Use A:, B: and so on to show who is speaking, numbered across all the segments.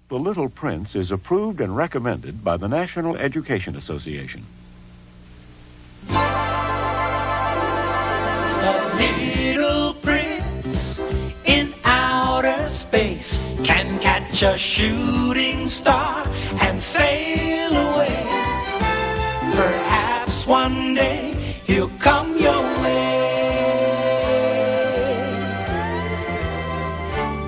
A: The Little Prince is approved and recommended by the National Education Association.
B: The little prince in outer space can catch a shooting star and sail away. Perhaps one day he'll come your way.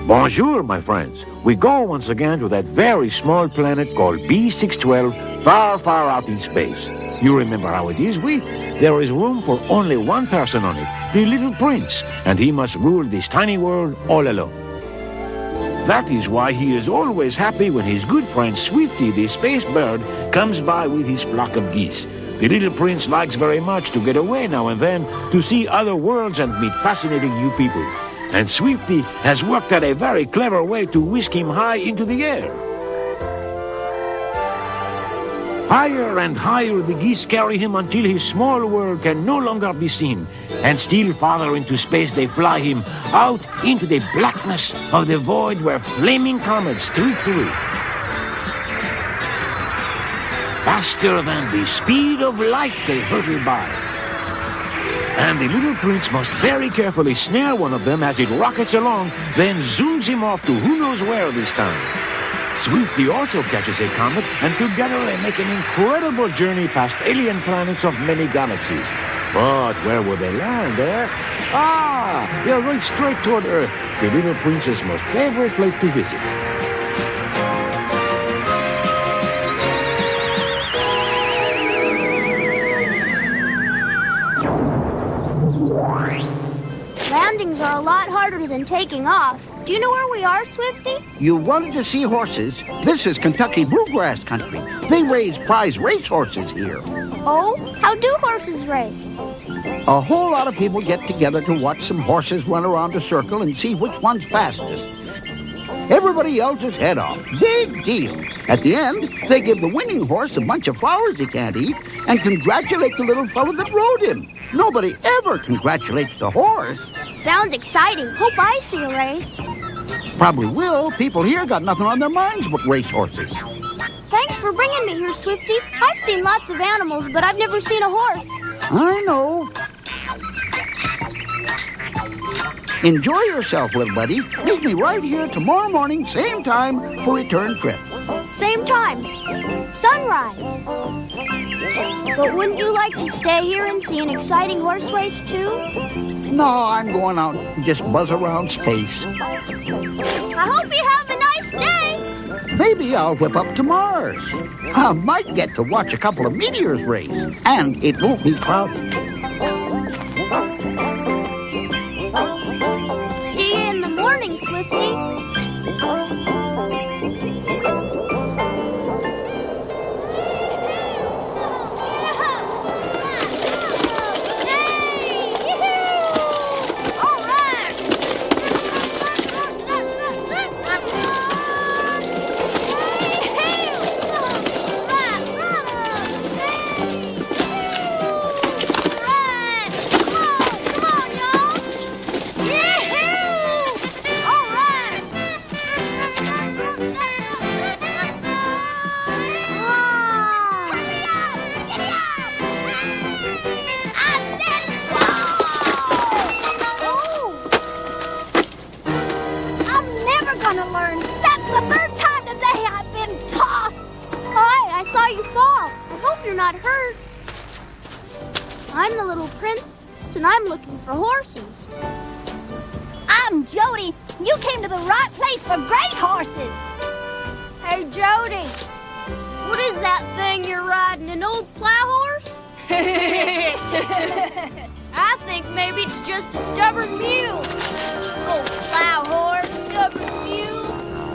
C: Bonjour, my friends. We go once again to that very small planet called B612, far, far out in space. You remember how it is, There is room for only one person on it, the little prince, and he must rule this tiny world all alone. That is why he is always happy when his good friend Swifty, the space bird, comes by with his flock of geese. The little prince likes very much to get away now and then to see other worlds and meet fascinating new people. And Swifty has worked out a very clever way to whisk him high into the air. Higher and higher the geese carry him until his small world can no longer be seen. And still farther into space they fly him out into the blackness of the void where flaming comets streak through. Faster than the speed of light they hurtle by. And the little prince must very carefully snare one of them as it rockets along, then zooms him off to who knows where this time. Swifty also catches a comet, and together they make an incredible journey past alien planets of many galaxies. But where will they land, eh? They're right straight toward Earth, the little prince's most favorite place to visit.
D: Landings are a lot harder than taking off. Do you know where we are, Swifty?
E: You wanted to see horses? This is Kentucky bluegrass country. They raise prize racehorses here.
D: Oh? How do horses race?
E: A whole lot of people get together to watch some horses run around a circle and see which one's fastest. Everybody yells his head off. Big deal. At the end, they give the winning horse a bunch of flowers he can't eat and congratulate the little fellow that rode him. Nobody ever congratulates the horse.
D: Sounds exciting. Hope I see a race.
E: Probably will. People here got nothing on their minds but racehorses.
D: Thanks for bringing me here, Swifty. I've seen lots of animals, but I've never seen a horse.
E: I know. Enjoy yourself, little buddy. Meet me right here tomorrow morning, same time, for return trip.
D: Same time. Sunrise. But wouldn't you like to stay here and see an exciting horse race, too?
E: No, I'm going out and just buzz around space.
D: I hope you have a nice day.
E: Maybe I'll whip up to Mars. I might get to watch a couple of meteors race, and it won't be cloudy.
D: See you in the morning, Swifty. Not hurt. I'm the little prince, and I'm looking for horses.
F: I'm Jody. You came to the right place for great horses.
D: Hey, Jody, what is that thing you're riding, an old plow horse? I think maybe it's just a stubborn mule. Old plow horse, stubborn mule.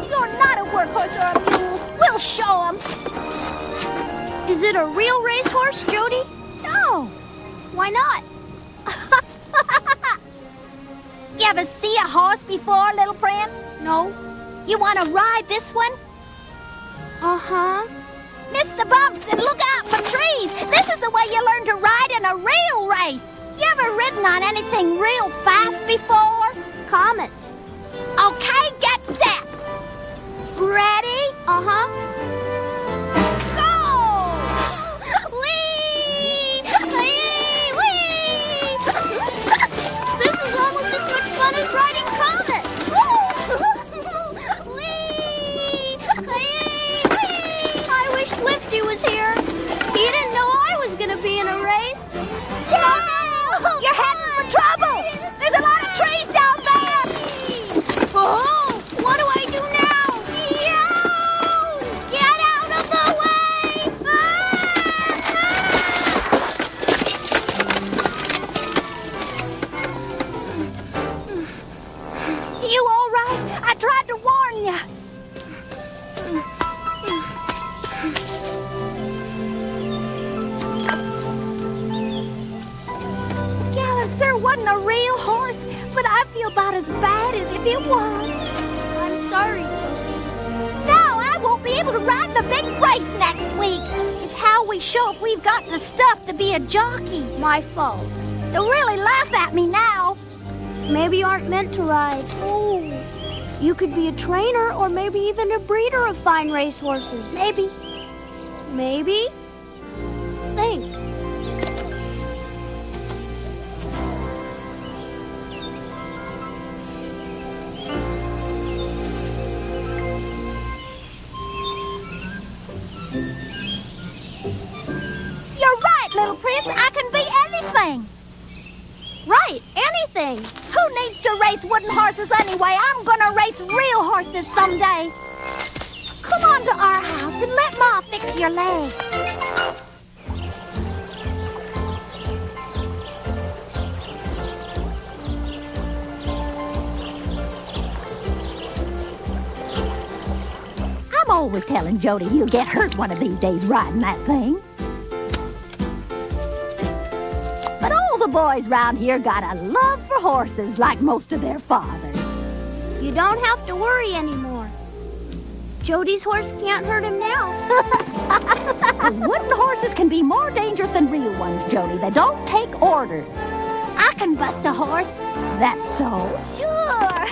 F: You're not a workhorse or a mule. We'll show 'em.
D: Is it a real racehorse, Jody?
F: No.
D: Why not?
F: You ever see a horse before, little prince?
D: No.
F: You want to ride this one?
D: Uh-huh.
F: Miss the bumps and look out for trees. This is the way you learn to ride in a real race. You ever ridden on anything real fast before?
D: Comets.
F: Okay, get set. Ready? on ya. Gallant Sir wasn't a real horse, but I feel about as bad as if it was.
D: I'm sorry.
F: Now I won't be able to ride in the big race next week. It's how we show if we've got the stuff to be a jockey.
D: My fault.
F: They'll really laugh at me now.
D: Maybe you aren't meant to ride.
F: Oh.
D: You could be a trainer or maybe even a breeder of fine racehorses. Maybe. Maybe. Think.
F: You're right, little prince. I can be anything.
D: Right, anything.
F: Who needs to race wooden horses anyway? I'm gonna race real horses someday. Come on to our house and let Ma fix your leg. I'm always telling Jody he'll get hurt one of these days riding that thing. But all the boys round here got a love for horses like most of their fathers.
D: You don't have to worry anymore. Jody's horse can't hurt him now.
F: Those wooden horses can be more dangerous than real ones, Jody. They don't take orders. I can bust a horse. That's so. Sure.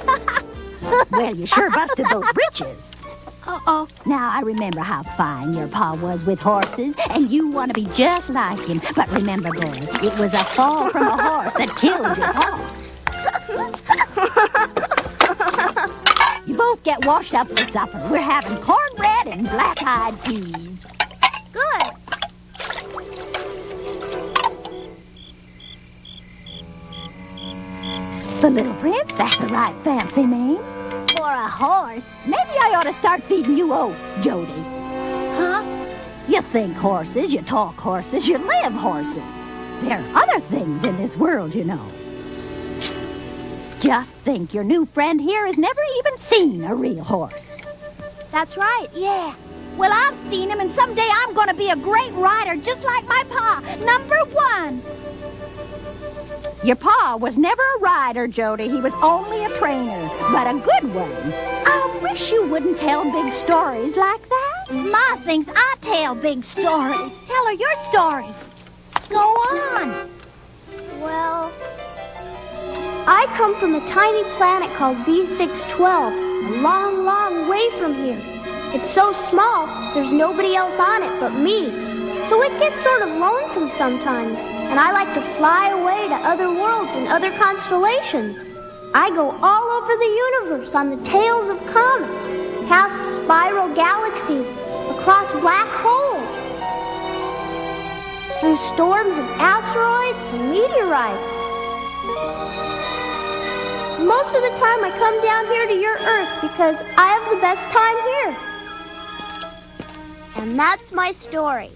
F: Well, you sure busted those britches. Uh-oh. Now, I remember how fine your pa was with horses, and you want to be just like him. But remember, boys, it was a fall from a horse that killed your pa. You both get washed up for supper. We're having cornbread and black-eyed peas.
D: Good.
F: The Little Prince, that's the right fancy name. For a horse. Maybe I ought to start feeding you oats, Jody. Huh? You think horses, you talk horses, you live horses. There are other things in this world, you know. Just think, your new friend here has never even seen a real horse.
D: That's right.
F: Yeah. Well, I've seen him, and someday I'm going to be a great rider, just like my pa, #1. Your pa was never a rider, Jody. He was only a trainer, but a good one. I wish you wouldn't tell big stories like that. Ma thinks I tell big stories. Tell her your story. Go on.
D: Well, I come from a tiny planet called B612, a long, long way from here. It's so small, there's nobody else on it but me. So it gets sort of lonesome sometimes, and I like to fly away to other worlds and other constellations. I go all over the universe on the tails of comets, past spiral galaxies, across black holes, through storms of asteroids and meteorites. Most of the time I come down here to your Earth because I have the best time here. And that's my story.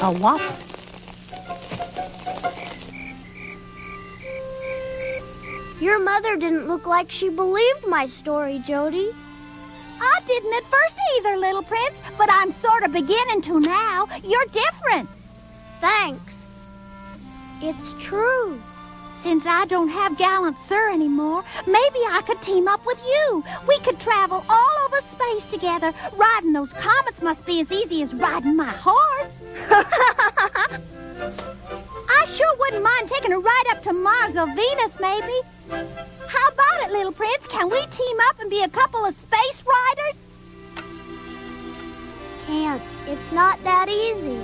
F: A whopper.
D: Your mother didn't look like she believed my story, Jody.
F: I didn't at first either, Little Prince, but I'm sort of beginning to now. You're different.
D: Thanks. It's true.
F: Since I don't have Gallant Sir anymore, maybe I could team up with you. We could travel all over space together. Riding those comets must be as easy as riding my horse. I sure wouldn't mind taking a ride up to Mars or Venus, maybe. How about it, Little Prince? Can we team up and be a couple of space riders?
D: Can't. It's not that easy.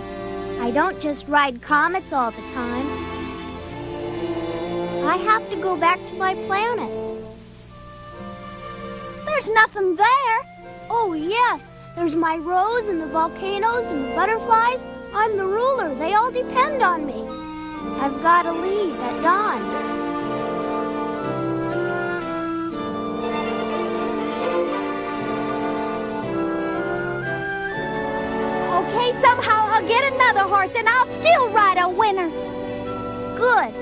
D: I don't just ride comets all the time. I have to go back to my planet.
F: There's nothing there.
D: Oh, yes. There's my rose and the volcanoes and the butterflies. I'm the ruler. They all depend on me. I've got to leave at dawn.
F: somehow I'll get another horse and I'll still ride a winner.
D: Good.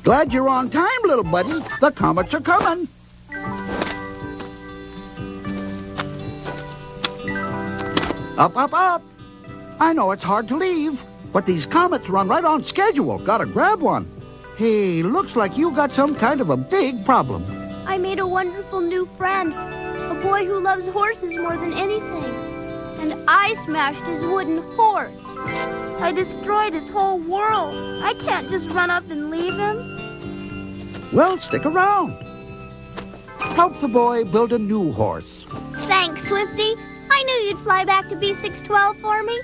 E: Glad you're on time, little buddy. The comets are coming. Up, up, up. I know it's hard to leave, but these comets run right on schedule. Gotta grab one. Hey, looks like you got some kind of a big problem.
D: I made a wonderful new friend. A boy who loves horses more than anything. And I smashed his wooden horse. I destroyed his whole world. I can't just run up and leave him.
E: Well, stick around. Help the boy build a new horse.
D: Thanks, Swifty. I knew you'd fly back to B612 for me.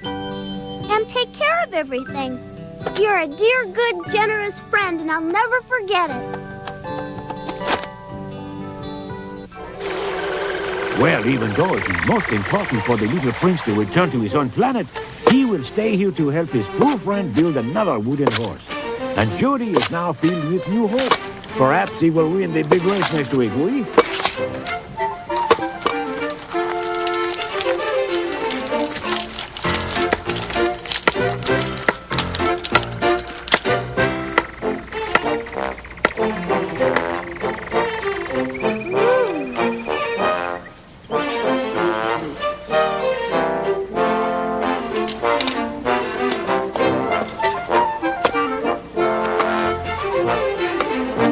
D: And take care of everything. You're a dear, good, generous friend, and I'll never forget it.
C: Well, even though it is most important for the little prince to return to his own planet, he will stay here to help his poor friend build another wooden horse. And Jody is now filled with new hope. Perhaps he will win the big race next week, will he?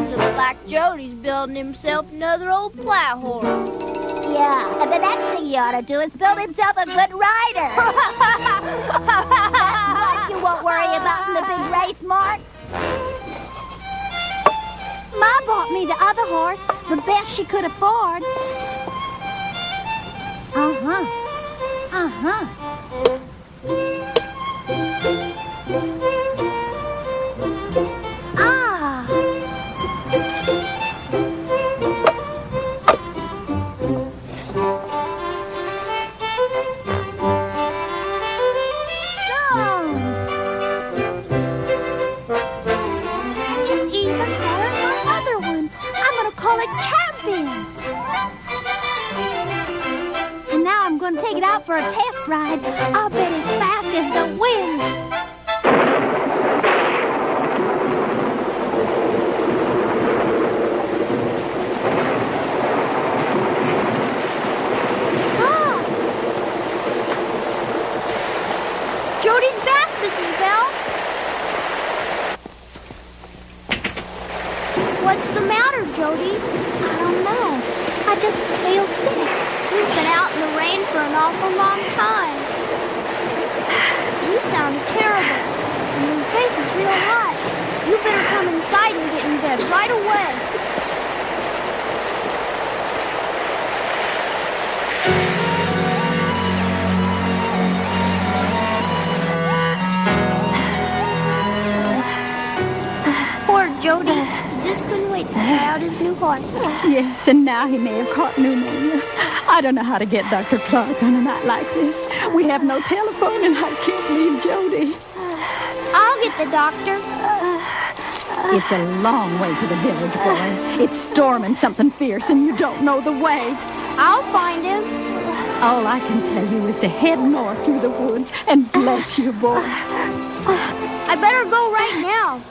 D: Looks like Jody's building himself another old plow horse.
F: Yeah, and the next thing he ought to do is build himself a good rider. That's what you won't worry about in the big race, Mark. Ma bought me the other horse, the best she could afford. Uh-huh. Uh-huh. Ah. It's even better than my other one. I'm going to call it Champion. And now I'm going to take it out for a test ride. I'll bet it's fast as the wind.
D: Ah! Jody's back, Mrs. Bell. What's the matter, Jody?
F: I don't know. I just feel sick.
D: You've been out in the rain for an awful long time. You sound terrible. And your face is real hot. You better come inside and get in bed right away. Poor Jody. He just couldn't wait to try out his new horse.
G: Yes, and now he may have caught pneumonia. I don't know how to get Dr. Clark on a night like this. We have no telephone, and I can't leave Jody.
D: I'll get the doctor.
G: It's a long way to the village, boy. It's storming something fierce, and you don't know the way.
D: I'll find him.
G: All I can tell you is to head north through the woods, and bless you, boy.
D: I better go right now.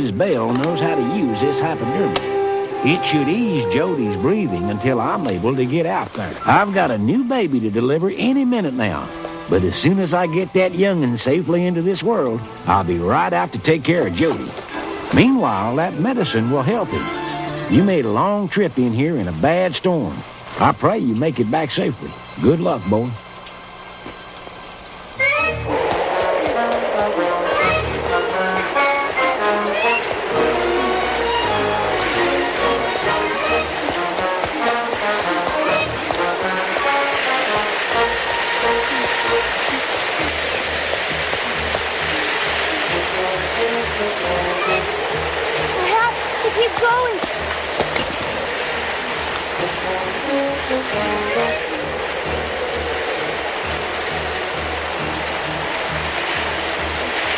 C: Mrs. Bell knows how to use this hypodermic. It should ease Jody's breathing until I'm able to get out there. I've got a new baby to deliver any minute now. But as soon as I get that young'un safely into this world, I'll be right out to take care of Jody. Meanwhile, that medicine will help him. You made a long trip in here in a bad storm. I pray you make it back safely. Good luck, boy.
D: Keep going.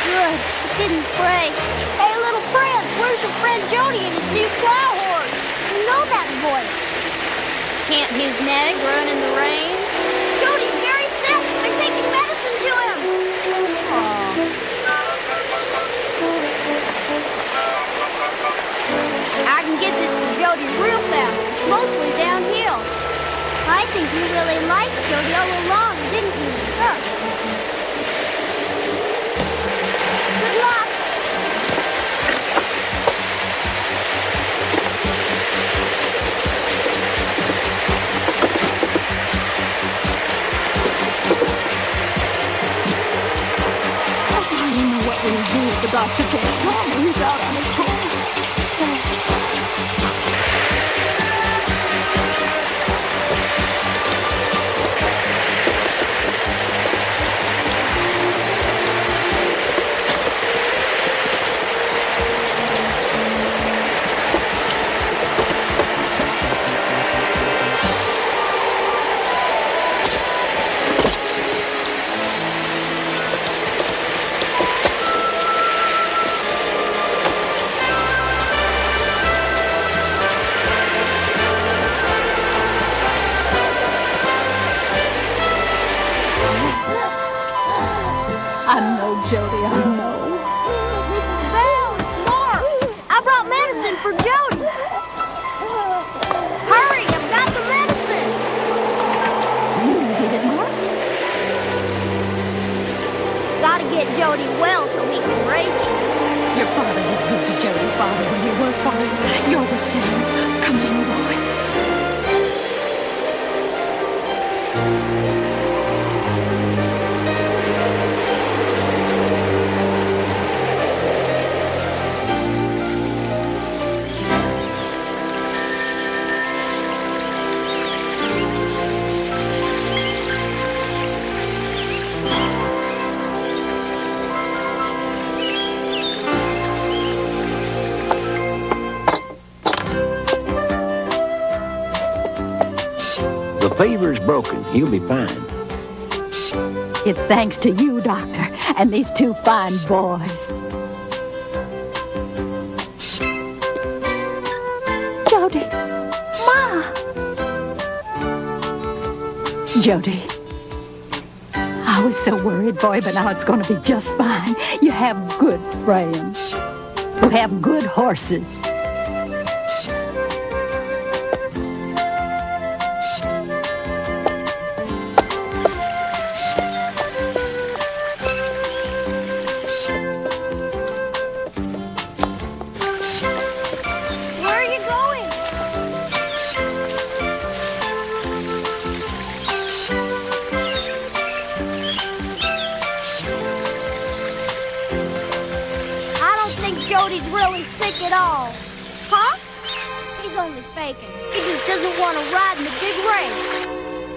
D: Good. It didn't break. Hey, little prince, where's your friend Jody and his new plow horse? You know that voice. Can't his nag run in the rain? Jody's very sick. They're taking medicine to him. I can get this to Jody real fast. It's mostly downhill. I think you really liked Jody all along, didn't you, sir? Good luck.
G: I don't know what we'll do if the doctor can't come. He's out on his horse. I know, Jody, I know.
D: Belle, Mark, I brought medicine for Jody. Hurry, I've got the medicine.
G: You get it, Mark?
D: Gotta get Jody well so he can race her.
G: Your father was good to Jody's father when you worked for him. You're the same. Come on, boy.
C: The fever's broken. He'll be fine.
G: It's thanks to you, Doctor, and these two fine boys. Jody. Ma. Jody. I was so worried, boy, but now it's going to be just fine. You have good friends who have good horses.
D: Where are you going? I don't think Jody's really sick at all. Huh? He's only faking. He just doesn't want to ride in the big race.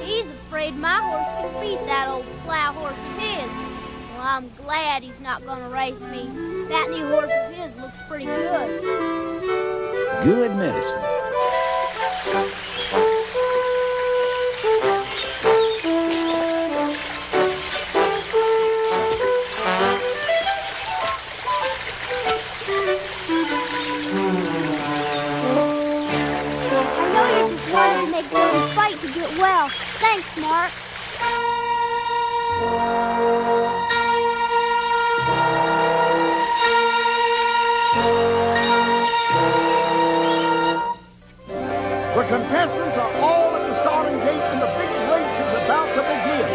D: He's afraid my horse can beat that old plow horse of his. Well, I'm glad he's not going to race me. That new horse of his looks pretty good.
C: Good medicine.
D: I know you just wanted to make Jody fight to get well. Thanks, Mark.
E: The contestants are all at the starting gate and the big race is about to begin.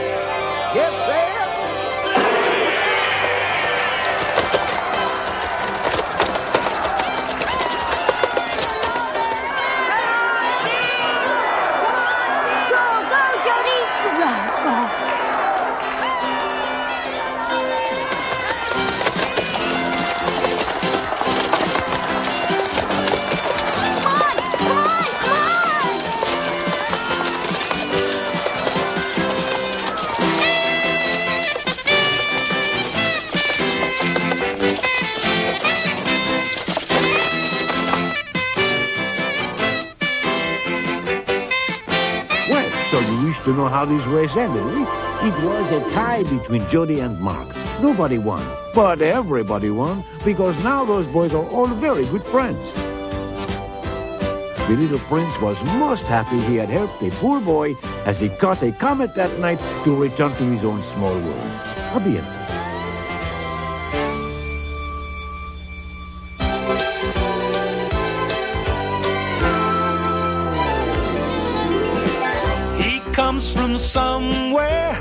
E: Get set.
C: To know how this race ended, eh? It was a tie between Jody and Mark. Nobody won, but everybody won because now those boys are all very good friends. The little prince was most happy he had helped a poor boy as he caught a comet that night to return to his own small world. A bien.
B: Comes from somewhere